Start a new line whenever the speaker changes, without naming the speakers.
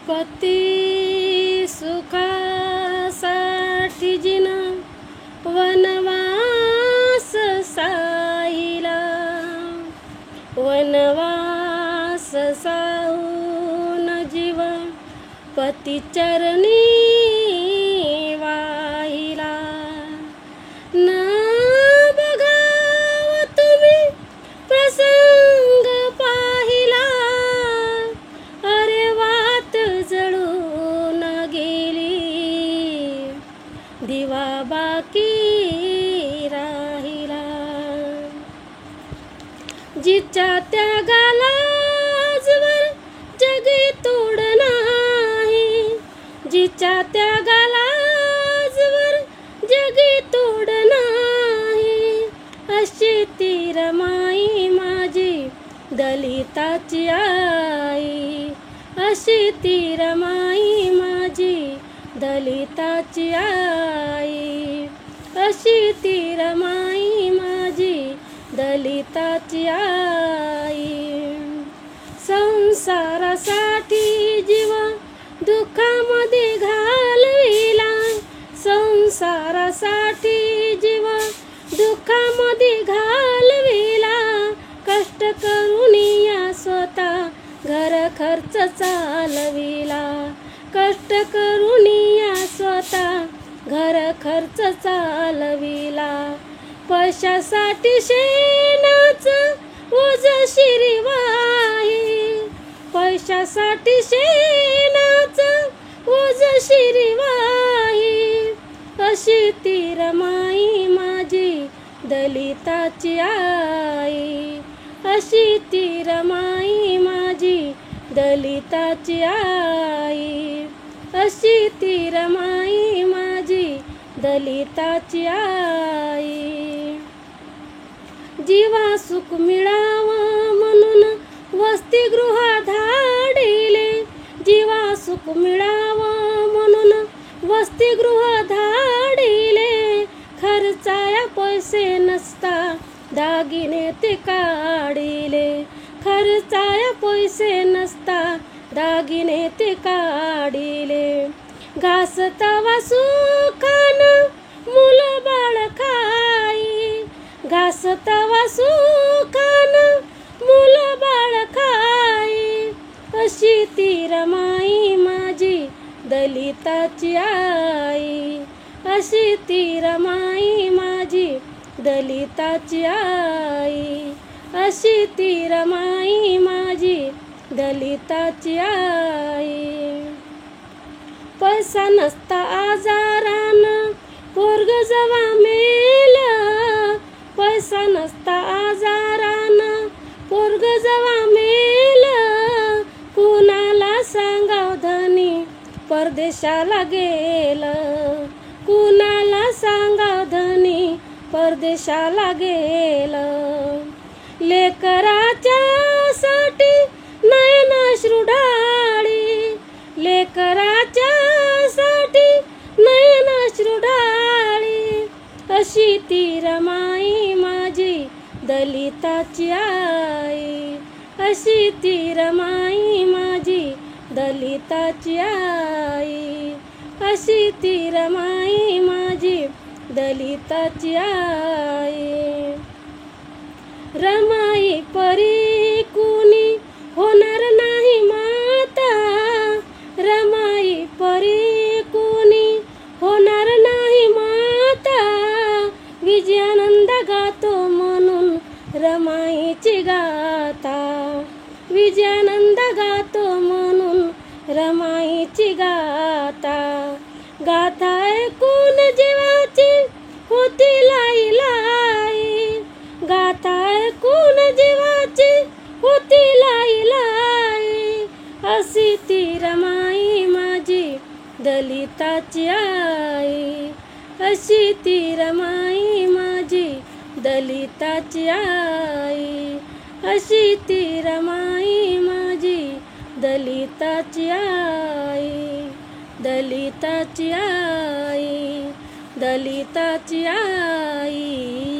पती सुखासाठी जिन वनवास साहिला, वनवास साहून जीव पती चरणी वाहिला. न बघाव तुम्ही प्रसंग पाहिला, अरे वात जळून गेली, दिवा बाकी राहिला. जिच्या त्यागाला आजवर जगी तोड नाही, जिच्या त्यागाला आजवर जगी तोड नाही, अशी ती रमाई माझी दलिताची आई, अशी ती रमाई माझी दलिताची आई, अशी ती रमाई माझी दलिताची आई. संसारासाठी जीव दुःखामध्ये घालविला, संसारासाठी जीव दुःखामध्ये घालविला, कष्ट करून या स्वतः घर खर्च चालविला, कष्ट करून या स्वतः घर खर्च चालविला. पैशासाठी शेणाचं ओझ शिरवाई, पैशासाठी शेणाचं ओझ शिरवाई, अशी ती रमाई माझी दलिताची आई, अशी ती रमाई माझी दलिताची आई, अशी ती रमाई माझी दलिताची आई. जीवा सुख मिळावं म्हणून वसतिगृह धाडिले, जीवा सुख मिळावं म्हणून वसतिगृह धाडिले, खर्चाया पैसे नसता दागिने ते काढिले, खर्चाया पैसे नसता दागिने ते काढिले. घास तवा सुखानं मुलं बाळ खाई, घास तवा सुखानं मुलं बाळ खाई, अशी ती रमाई माझी दलिताची आई, अशी ती रमाई माझी दलिताची आई, अशी ती रमाई माझी दलिताची आई. पैसा नसता आजारानं पोरग जवा मेलं, पैसा नसता आजारानं पोरग जवा मेलं, कुणाला सांगाव धनी परदेशाला गेलं, कुणाला सांगाव धनी परदेशाला गेलं. लेकराच्या साठी नयनाश्रू ढाळी, लेकराच्या साठी नयनाश्रू ढाळी, अशी ती रमाई माझी दलिताची आई, अशी ती रमाई माझी दलिताची आई, अशी ती रमाई माझी दलिताची आई. रमाई परी कुणी होणार नाही माता, रमाई परी कुणी होणार नाही माता, विजयानंद गातो म्हणून रमाईची गाथा, विजयानंद गातो म्हणून रमाईची गाथा. गाथा ऐकून जीवाची होती लाई लाई, गाथा ऐकून जीवाची होती लाई लाई, अशी ती रमाई माझी दलिताची आई, अशी ती रमाई माझी दलिताची आई, अशी ती रमाई माझी दलिताची आई, दलिताची आई, दलिताची आई.